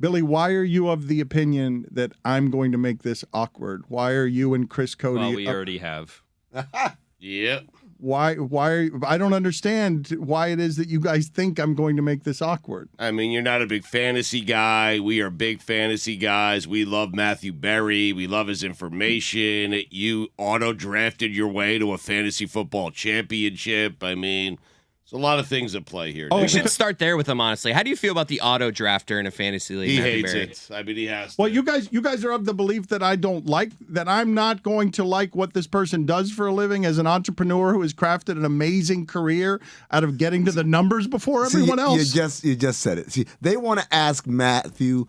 Billy, why are you of the opinion that I'm going to make this awkward? Why are you and Chris Cody? Well, we already have. Yep. Why I don't understand why it is that you guys think I'm going to make this awkward. I mean, you're not a big fantasy guy. We are big fantasy guys. We love Matthew Berry. We love his information. You auto-drafted your way to a fantasy football championship. I mean, there's a lot of things at play here. We should start there with him, honestly. How do you feel about the auto drafter in a fantasy league? He Matthew hates Berry? it. I mean, he has to. Well, you guys are of the belief that I'm not going to like what this person does for a living as an entrepreneur who has crafted an amazing career out of getting to the numbers before everyone else. You just said it. See, they want to ask Matthew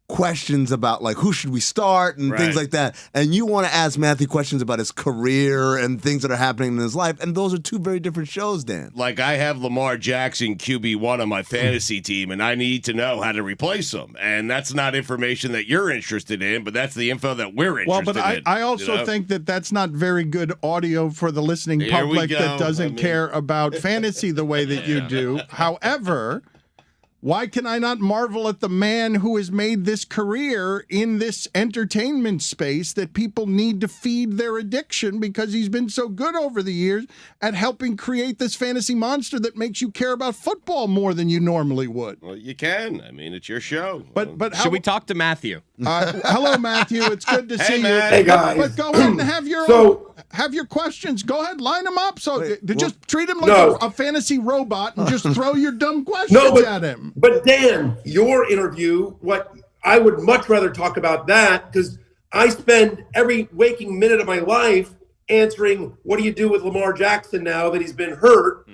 questions about like who should we start and things like that, and you want to ask Matthew questions about his career and things that are happening in his life, and those are two very different shows, Dan. Like, I have Lamar Jackson QB1 on my fantasy team, and I need to know how to replace him, and that's not information that you're interested in, but that's the info that we're interested in. I also think that that's not very good audio for the listening public that doesn't care about fantasy the way that you do. However, why can I not marvel at the man who has made this career in this entertainment space that people need to feed their addiction because he's been so good over the years at helping create this fantasy monster that makes you care about football more than you normally would? Well, you can. I mean, it's your show. But Should we talk to Matthew? Hello, Matthew. It's good to see Matt. you. Hey, guys. But go ahead and have your questions. Go ahead, line them up. Just treat him like a fantasy robot and just throw your dumb questions at him. But Dan, your interview, I would much rather talk about that because I spend every waking minute of my life answering, what do you do with Lamar Jackson now that he's been hurt?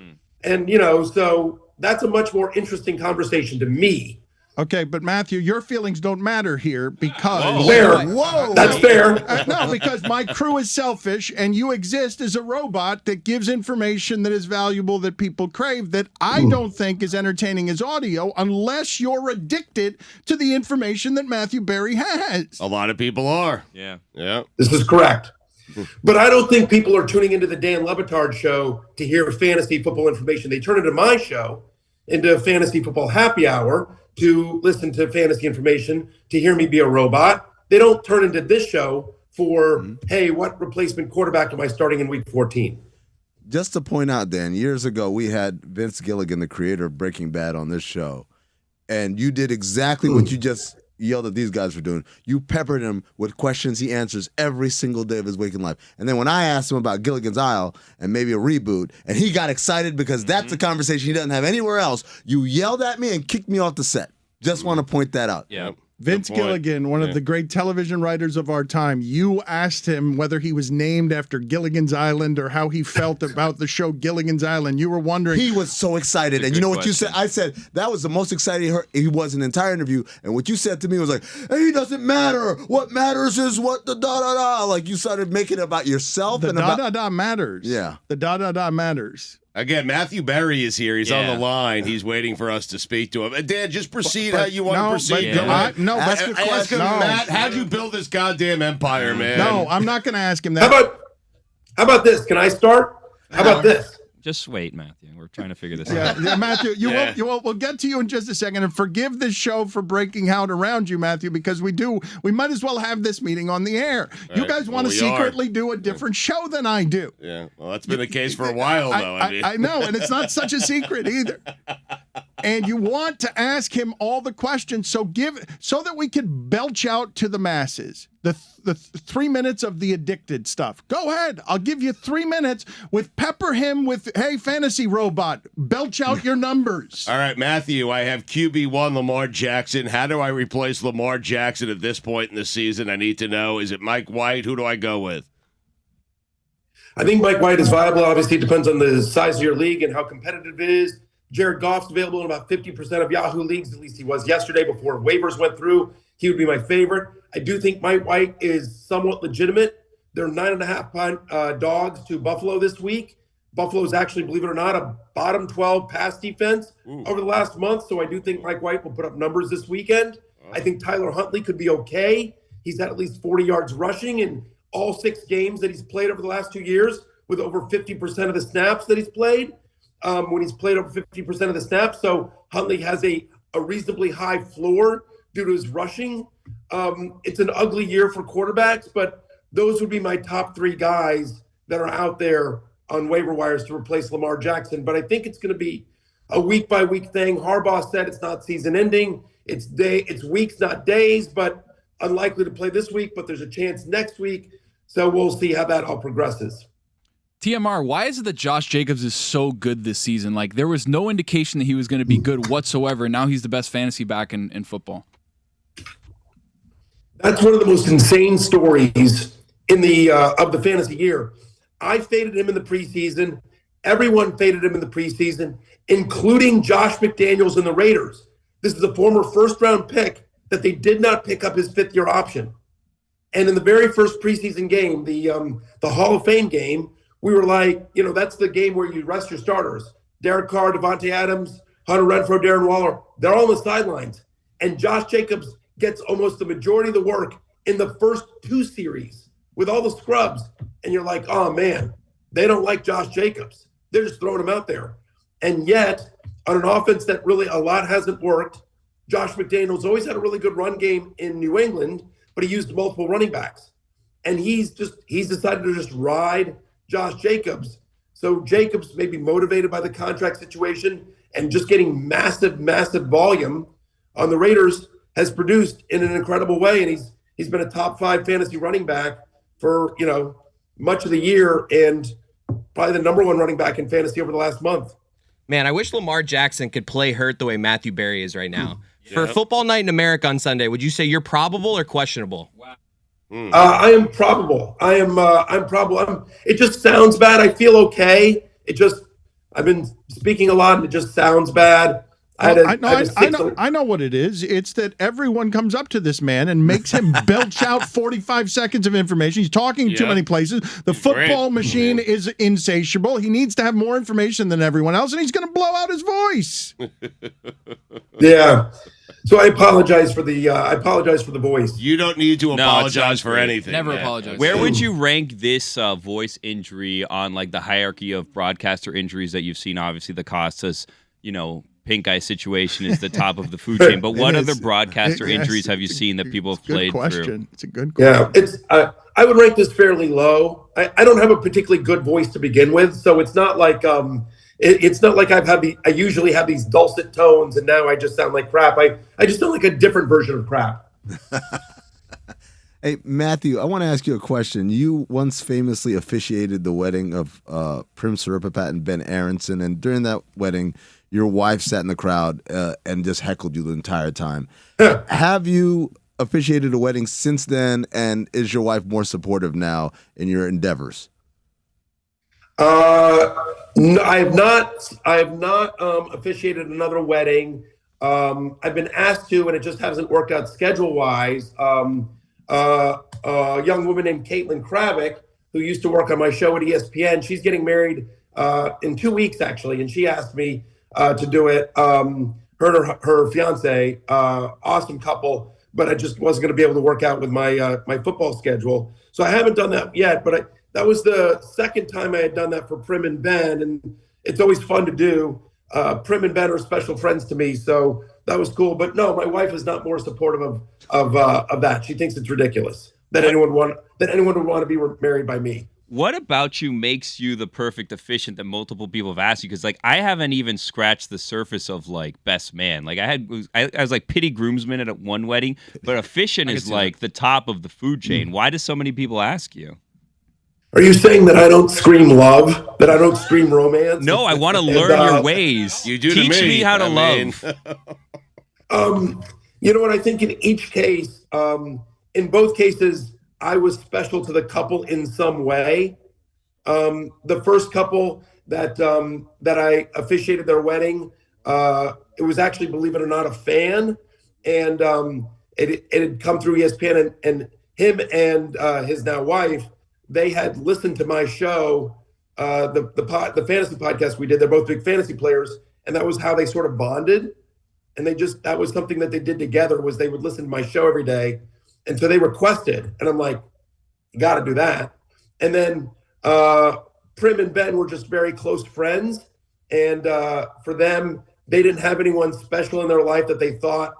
And, so that's a much more interesting conversation to me. Okay, but Matthew, your feelings don't matter here because... Whoa. That's fair. No, because my crew is selfish and you exist as a robot that gives information that is valuable that people crave that I don't think is entertaining as audio unless you're addicted to the information that Matthew Berry has. A lot of people are. Yeah. This is correct. But I don't think people are tuning into the Dan Le Batard Show to hear fantasy football information. They turn into my show, into Fantasy Football Happy Hour, to listen to fantasy information, to hear me be a robot. They don't turn into this show for, hey, what replacement quarterback am I starting in week 14? Just to point out, Dan, years ago we had Vince Gilligan, the creator of Breaking Bad, on this show, and you did exactly what you just yelled at these guys for doing. You peppered him with questions he answers every single day of his waking life. And then when I asked him about Gilligan's Isle and maybe a reboot, and he got excited because that's a conversation he doesn't have anywhere else, you yelled at me and kicked me off the set. Just want to point that out. Yeah. Vince Gilligan, one of the great television writers of our time, you asked him whether he was named after Gilligan's Island or how he felt about the show Gilligan's Island. You were wondering. He was so excited. And you know what you said? I said that was the most excited he was in the entire interview. And what you said to me was like, hey, it doesn't matter. What matters is what the da-da-da. Like you started making it about yourself. The da-da-da matters. Yeah. The da-da-da matters. Again, Matthew Berry is here. He's on the line. He's waiting for us to speak to him. Dan, just proceed how you want to proceed. Ask the ask question. him, Matt, how'd you build this goddamn empire, man? No, I'm not going to ask him that. How about this? Can I start? How about this? Just wait, Matthew. We're trying to figure this out. Yeah, Matthew, we'll get to you in just a second. And forgive this show for breaking out around you, Matthew, because we might as well have this meeting on the air. Right. You guys want to secretly do a different show than I do. Yeah, well, that's been the case for a while, though. I know, and it's not such a secret either. And you want to ask him all the questions, so that we can belch out to the masses the 3 minutes of the addicted stuff. Go ahead, I'll give you 3 minutes pepper him with, hey, fantasy robot, belch out your numbers. All right, Matthew, I have QB1 Lamar Jackson. How do I replace Lamar Jackson at this point in the season? I need to know. Is it Mike White? Who do I go with? I think Mike White is viable. Obviously, it depends on the size of your league and how competitive it is. Jared Goff's available in about 50% of Yahoo leagues. At least he was yesterday before waivers went through. He would be my favorite. I do think Mike White is somewhat legitimate. They're 9.5 dogs to Buffalo this week. Buffalo is actually, believe it or not, a bottom 12 pass defense over the last month. So I do think Mike White will put up numbers this weekend. I think Tyler Huntley could be okay. He's had at least 40 yards rushing in all 6 games that he's played over the last 2 years with over 50% of the snaps that he's played. When he's played over 50% of the snaps. So Huntley has a reasonably high floor due to his rushing. It's an ugly year for quarterbacks, but those would be my top 3 guys that are out there on waiver wires to replace Lamar Jackson. But I think it's going to be a week-by-week thing. Harbaugh said it's not season-ending. It's weeks, not days, but unlikely to play this week, but there's a chance next week. So we'll see how that all progresses. TMR, why is it that Josh Jacobs is so good this season? Like, there was no indication that he was going to be good whatsoever. Now he's the best fantasy back in football. That's one of the most insane stories in the of the fantasy year. I faded him in the preseason. Everyone faded him in the preseason, including Josh McDaniels and the Raiders. This is a former first-round pick that they did not pick up his 5th-year option. And in the very first preseason game, the Hall of Fame game, we were like, that's the game where you rest your starters. Derek Carr, Devontae Adams, Hunter Renfrow, Darren Waller, they're all on the sidelines. And Josh Jacobs gets almost the majority of the work in the first 2 series with all the scrubs. And you're like, oh, man, they don't like Josh Jacobs. They're just throwing him out there. And yet, on an offense that really a lot hasn't worked, Josh McDaniels always had a really good run game in New England, but he used multiple running backs. And he's decided to just ride Josh Jacobs. So Jacobs may be motivated by the contract situation and just getting massive volume on the Raiders has produced in an incredible way. And he's been a top 5 fantasy running back for, much of the year and probably the number 1 running back in fantasy over the last month. Man, I wish Lamar Jackson could play hurt the way Matthew Berry is right now. For Football Night in America on Sunday, would you say you're probable or questionable? Wow. I am probable. I'm probable. It just sounds bad. I feel okay. I've been speaking a lot and it just sounds bad. I know what it is. It's that everyone comes up to this man and makes him belch out 45 seconds of information. He's talking too many places. The football machine is insatiable. He needs to have more information than everyone else, and he's going to blow out his voice. Yeah. So I apologize for the voice. You don't need to apologize for anything. Never apologize. Where would you rank this voice injury on like the hierarchy of broadcaster injuries that you've seen? Obviously, the Costas, pink eye situation is the top of the food chain. But what other broadcaster injuries have you seen that people have played through? It's a good question. Yeah, I would rank this fairly low. I don't have a particularly good voice to begin with, so it's not like it's not like I usually have these dulcet tones and now I just sound like crap. I just sound like a different version of crap. Hey, Matthew, I want to ask you a question. You once famously officiated the wedding of Prim Siripipat and Ben Aronson, and during that wedding, your wife sat in the crowd and just heckled you the entire time. Have you officiated a wedding since then, and is your wife more supportive now in your endeavors? No, I have not officiated another wedding. I've been asked to, and it just hasn't worked out schedule-wise. A young woman named Caitlin Kravick, who used to work on my show at ESPN, she's getting married in 2 weeks, actually, and she asked me to do it. Her and her fiance, awesome couple, but I just wasn't going to be able to work out with my my football schedule. So I haven't done that yet, but that was the second time I had done that for Prim and Ben, and it's always fun to do. Prim and Ben are special friends to me, so that was cool. But no, my wife is not more supportive of that. She thinks it's ridiculous that anyone would want to be married by me. What about you makes you the perfect officiant that multiple people have asked you? Because I haven't even scratched the surface of best man. I was like pity groomsman at one wedding, but officiant is the top of the food chain. Why do so many people ask you? Are you saying that I don't scream love? That I don't scream romance? No, I want to learn your ways. You do Teach to me how to love. You know what? I think in each case, in both cases, I was special to the couple in some way. The first couple that I officiated their wedding, it was actually, believe it or not, a fan, and it had come through ESPN, and him and his now wife, they had listened to my show, the fantasy podcast we did. They're both big fantasy players, and that was how they sort of bonded. And that was something that they did together, was they would listen to my show every day. And so they requested, and I'm like, you got to do that. And then Prim and Ben were just very close friends. And for them, they didn't have anyone special in their life that they thought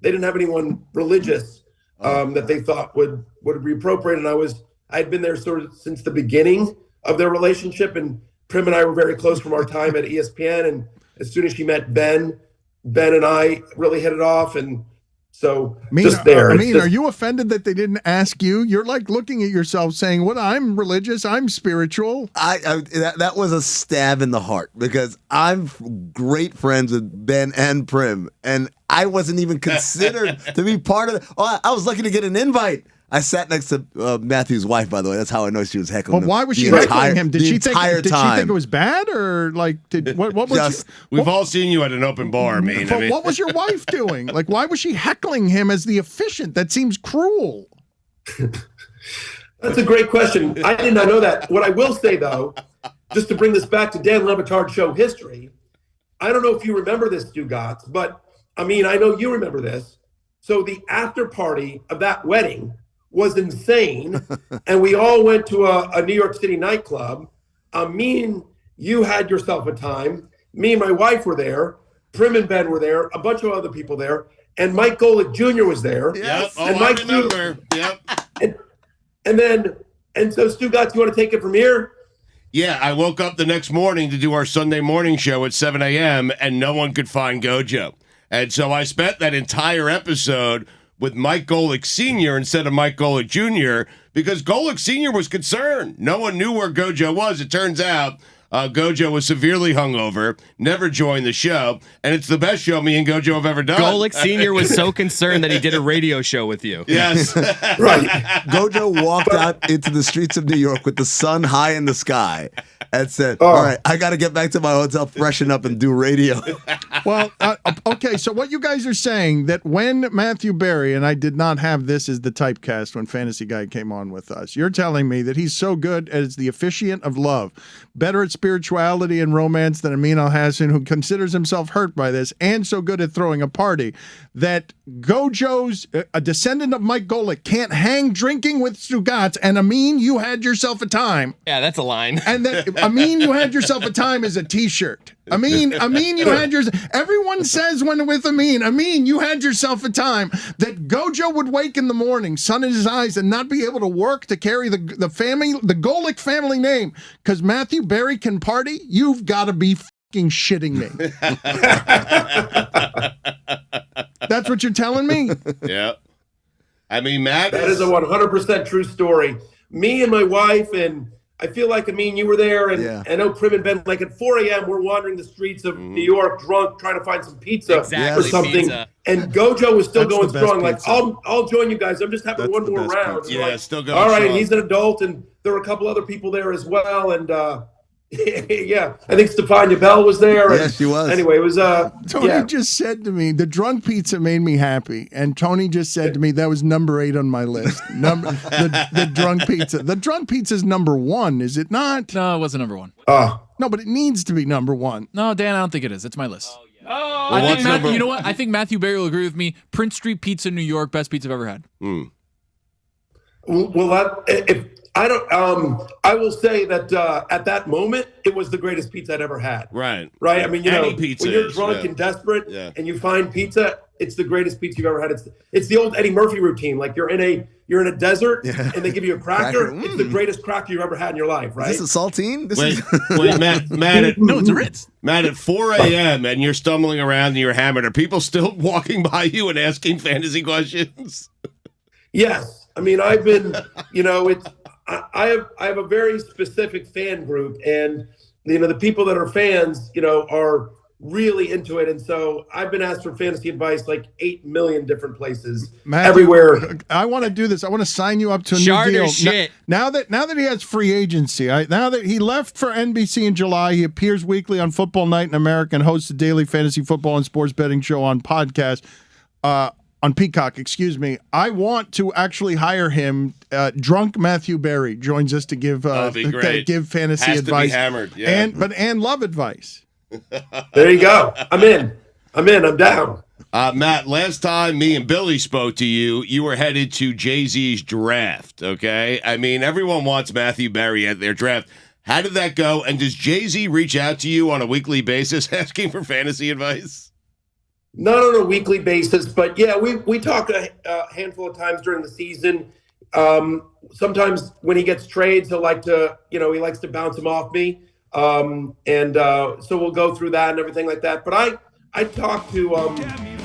they didn't have anyone religious that they thought would be appropriate. And I had been there sort of since the beginning of their relationship, and Prim and I were very close from our time at ESPN. And as soon as she met Ben and I really hit it off. And so are you offended that they didn't ask you? You're like looking at yourself saying, "What? I'm religious. I'm spiritual." That was a stab in the heart because I'm great friends with Ben and Prim, and I wasn't even considered to be part of it. Oh, I was lucky to get an invite. I sat next to Matthew's wife, by the way. That's how I know she was heckling him. Well, why was she heckling him? Did she think it was bad, or like what was? We've all seen you at an open bar. I mean, what was your wife doing? Like, why was she heckling him as the officiant? That seems cruel. That's a great question. I did not know that. What I will say, though, just to bring this back to Dan Le Batard Show history, I don't know if you remember this, Stugotz, but I mean, I know you remember this. So the after party of that wedding was insane, and we all went to a New York City nightclub. Me and you had yourself a time. Me and my wife were there. Prim and Ben were there. A bunch of other people there, and Mike Golick Jr. was there. Yep. And I remember. Yep. And so Stugotz, you want to take it from here? Yeah, I woke up the next morning to do our Sunday morning show at 7 a.m. and no one could find Gojo, and so I spent that entire episode with Mike Golick Sr. instead of Mike Golick Jr. because Golick Sr. was concerned. No one knew where Gojo was. It turns out Gojo was severely hungover, never joined the show, and it's the best show me and Gojo have ever done. Golick Sr. was so concerned that he did a radio show with you. Yes. Right. Gojo walked out into the streets of New York with the sun high in the sky and said, all right, I got to get back to my hotel, freshen up, and do radio. Well, okay, so what you guys are saying that when Matthew Berry, and I did not have this as the typecast when Fantasy Guy came on with us, you're telling me that he's so good as the officiant of love, better at spirituality and romance than Amin Al-Hassan, who considers himself hurt by this, and so good at throwing a party, that Gojo's, a descendant of Mike Golick, can't hang drinking with Stugotz, and Amin, you had yourself a time. Yeah, that's a line. And that Amin, you had yourself a time is a t-shirt. Amin, you had yours. Everyone says when with Amin, you had yourself a time. That Gojo would wake in the morning, sun in his eyes, and not be able to work to carry the family, the Golick family name, because Matthew Berry can party. You've got to be fucking shitting me. That's what you're telling me? Yeah. I mean, Matt, that is a 100% true story. Me and my wife, and I feel like, you were there, and I know Prim and Ben, like at 4 a.m., we're wandering the streets of New York drunk, trying to find some pizza or something. Pizza. And Gojo was still going strong. Like, I'll join you guys. I'm just having one more round. Yeah, like, still going all right, strong. he's an adult, and there were a couple other people there as well. And yeah, I think Stefania Bell was there. Yes, she was. Anyway, it was Tony just said to me, the drunk pizza made me happy. And Tony just said to me, that was number 8 on my list. The drunk pizza. The drunk pizza is number 1, is it not? No, it wasn't number 1. No, but it needs to be number 1. No, Dan, I don't think it is. It's my list. Well, I think Matthew, you know what? I think Matthew Berry will agree with me. Prince Street Pizza, New York, best pizza I've ever had. Well, I will say that at that moment, it was the greatest pizza I'd ever had. Right. I mean, Any pizza when you're is, drunk and desperate and you find pizza, it's the greatest pizza you've ever had. It's the old Eddie Murphy routine. Like you're in a desert and they give you a cracker. It's the greatest cracker you've ever had in your life, right? Is this a saltine? Wait, Matt. No, it's a Ritz. Matt, at 4 a.m. and you're stumbling around and you're hammered. Are people still walking by you and asking fantasy questions? Yes. I mean, I've been, I have a very specific fan group, and the people that are fans, are really into it. And so I've been asked for fantasy advice like 8 million different places, everywhere. I want to do this. I want to sign you up to a new deal. Shit. Now that he has free agency, now that he left for NBC in July, he appears weekly on Football Night in America and hosts a daily fantasy football and sports betting show on podcast. On Peacock, excuse me. I want to actually hire him. Drunk Matthew Berry joins us to give fantasy Has advice. To be hammered. Yeah. and love advice. There you go. I'm in. I'm down. Matt, last time me and Billy spoke to you, you were headed to Jay-Z's draft, okay? I mean, everyone wants Matthew Berry at their draft. How did that go? And does Jay-Z reach out to you on a weekly basis asking for fantasy advice? Not on a weekly basis, but yeah, we talk a handful of times during the season. Sometimes when he gets trades, he likes to bounce them off me. So we'll go through that and everything like that. But I talk to,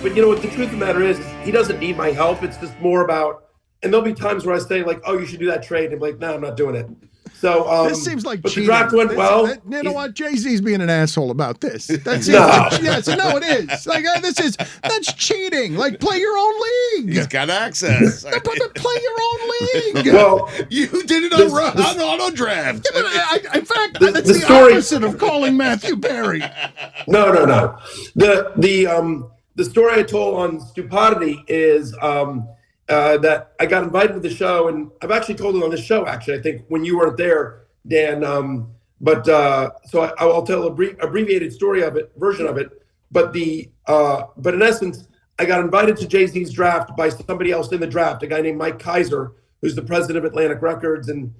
but you know what, the truth of the matter is he doesn't need my help. It's just more about, and there'll be times where I say like, oh, you should do that trade. And I'm like, no, I'm not doing it. So this seems like but cheating. The draft went well. You know what? Jay-Z's being an asshole about this. That's no. Yes, no, it is. Like that's cheating. Like play your own league. He's got access. But play your own league. Well, you did it on auto draft. Yeah, but in fact, that's the opposite of calling Matthew Berry. No. The story I told on Stupidity is that I got invited to the show, and I've actually told it on this show. Actually, I think when you weren't there, Dan. So I'll tell abbreviated version of it. But in essence, I got invited to Jay-Z's draft by somebody else in the draft, a guy named Mike Kaiser, who's the president of Atlantic Records and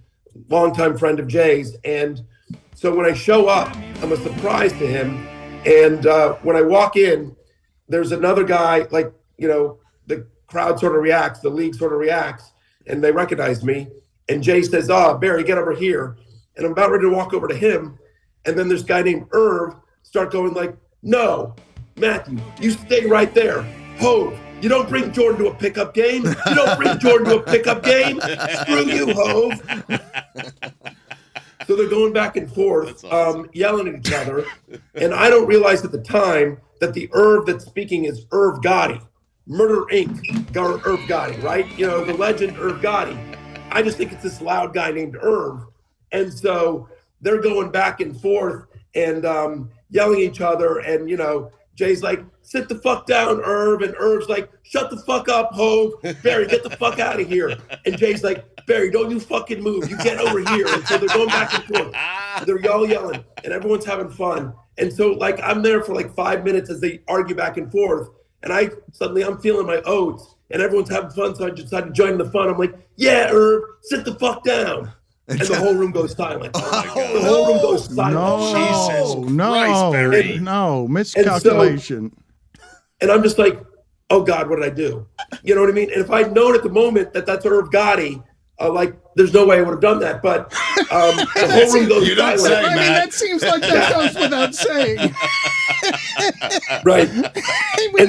longtime friend of Jay's. And so when I show up, I'm a surprise to him. And when I walk in, there's another guy, like, you know, the crowd sort of reacts, the league sort of reacts, and they recognize me. And Jay says, Barry, get over here. And I'm about ready to walk over to him. And then this guy named Irv start going like, no, Matthew, you stay right there. Hove, you don't bring Jordan to a pickup game. You don't bring Jordan to a pickup game. Screw you, Hove. So they're going back and forth, awesome. Yelling at each other. And I don't realize at the time that the Irv that's speaking is Irv Gotti. Murder Inc. Irv Gotti, right? You know, the legend Irv Gotti. I just think it's this loud guy named Irv. And so they're going back and forth and yelling at each other. And, you know, Jay's like, sit the fuck down, Irv. And Irv's like, shut the fuck up, Hove. Barry, get the fuck out of here. And Jay's like, Barry, don't you fucking move. You get over here. And so they're going back and forth. They're all yelling and everyone's having fun. And so, like, I'm there for like 5 minutes as they argue back and forth. And I'm feeling my oats and everyone's having fun. So I decided to join the fun. I'm like, yeah, Irv, sit the fuck down. And the whole room goes silent. Oh my God. The whole room goes silent. No, miscalculation. And I'm just like, oh God, what did I do? You know what I mean? And if I'd known at the moment that that's Irv Gotti, like, there's no way I would have done that. But the whole room goes silent. I mean, that seems like that goes without saying. Right. We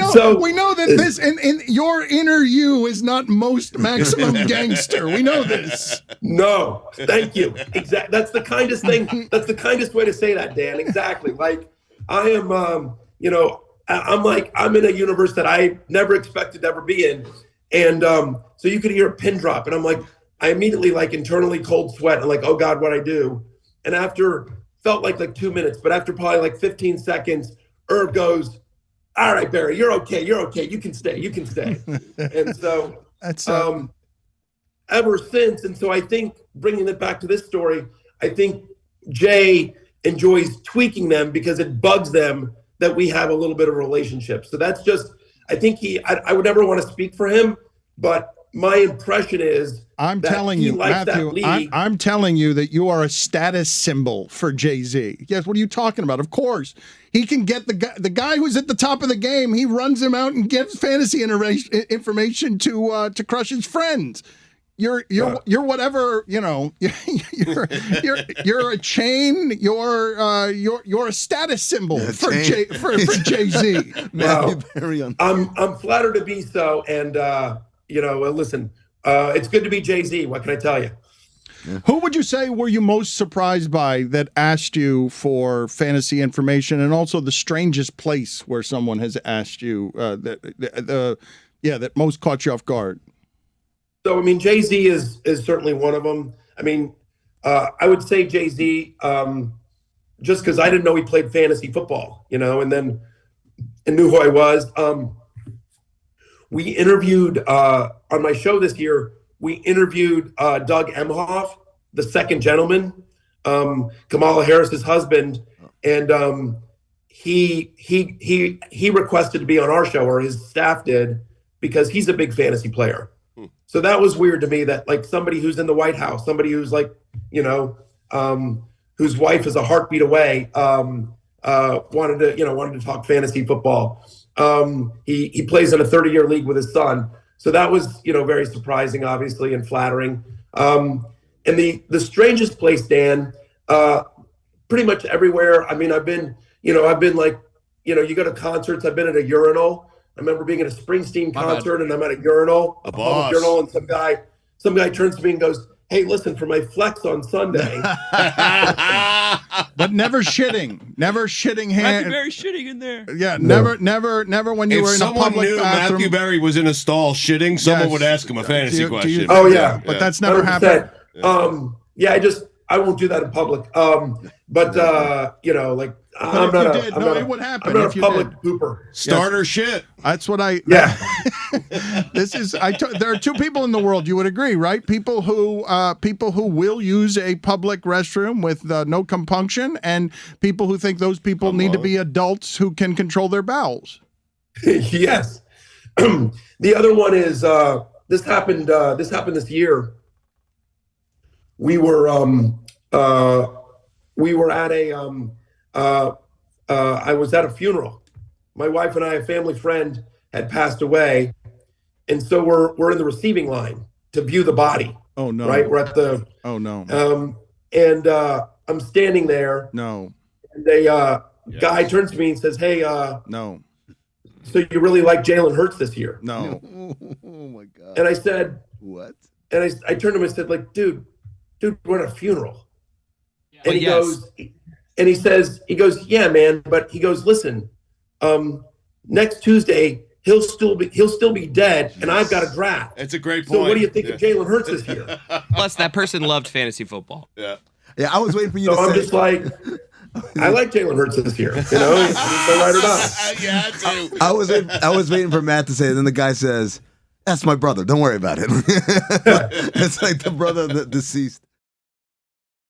know that this in your inner you is not most maximum gangster. We know this. No, thank you. Exactly. That's the kindest thing. That's the kindest way to say that, Dan. Exactly. Like I am, you know, I'm in a universe that I never expected to ever be in. And so you could hear a pin drop and I'm like, I immediately like internally cold sweat and like, oh God, what'd I do? And felt like 2 minutes, but after probably like 15 seconds, Irv goes, all right, Barry, you're okay. You can stay. And so ever since, and so I think bringing it back to this story, I think Jay enjoys tweaking them because it bugs them that we have a little bit of a relationship. So that's just, I think I would never want to speak for him, but my impression is I'm telling you, Matthew, I'm telling you that you are a status symbol for Jay-Z. Yes, what are you talking about? Of course. He can get the guy who's at the top of the game, he runs him out and gives fantasy information to crush his friends. You're whatever, you know, you're a chain, you're a status symbol for Jay-Z. Well, I'm flattered to be so, and you know, listen, it's good to be Jay-Z. What can I tell you? Yeah. Who would you say were you most surprised by that asked you for fantasy information, and also the strangest place where someone has asked you that most caught you off guard? So, I mean, Jay-Z is certainly one of them. I mean, I would say Jay-Z just because I didn't know he played fantasy football, you know, and then I knew who I was. We interviewed on my show this year. We interviewed Doug Emhoff, the second gentleman, Kamala Harris's husband, and he requested to be on our show, or his staff did, because he's a big fantasy player. So that was weird to me that like somebody who's in the White House, somebody who's like, you know, whose wife is a heartbeat away, wanted to talk fantasy football. He plays in a 30-year league with his son. So that was, very surprising, obviously, and flattering. And the strangest place, Dan, pretty much everywhere. I mean, I've been like, you go to concerts. I've been at a urinal. I remember being at a Springsteen concert, and I'm at a urinal, a public urinal, and some guy turns to me and goes, "Hey, listen, for my flex on Sunday." But never shitting hand. Matthew Berry shitting in there. Yeah, never when you were in a public knew bathroom. Matthew Berry was in a stall shitting, someone would ask him a fantasy question. Oh yeah, but that's never happened. I won't do that in public. I'm not it would happen. I'm not if a you public did. pooper. Starter shit. That's what I. Yeah. There are two people in the world. You would agree, right? People who will use a public restroom with no compunction, and people who think those people need to be adults who can control their bowels. Yes. The other one is this happened this year. We were at a I was at a funeral. My wife and I, a family friend, had passed away, and so we're in the receiving line to view the body. Oh no! Right, we're at the. Oh no! And I'm standing there. No. And a guy turns to me and says, "Hey, no. So you really like Jalen Hurts this year?" No. Oh my God. And I said, "What?" And I turned to him and said, like, dude, we're at a funeral. Yeah. And he goes, and he goes, yeah, man, but he goes, listen, next Tuesday he'll still be dead, and I've got a draft. It's a great point. So what do you think of Jalen Hurts this year? Plus, that person loved fantasy football. Yeah. Yeah, I was waiting for you to say. I'm just like, I like Jalen Hurts this year. He's right or not. Yeah, I do. I was waiting for Matt to say it, then the guy says, "That's my brother. Don't worry about it." It's like the brother of the deceased.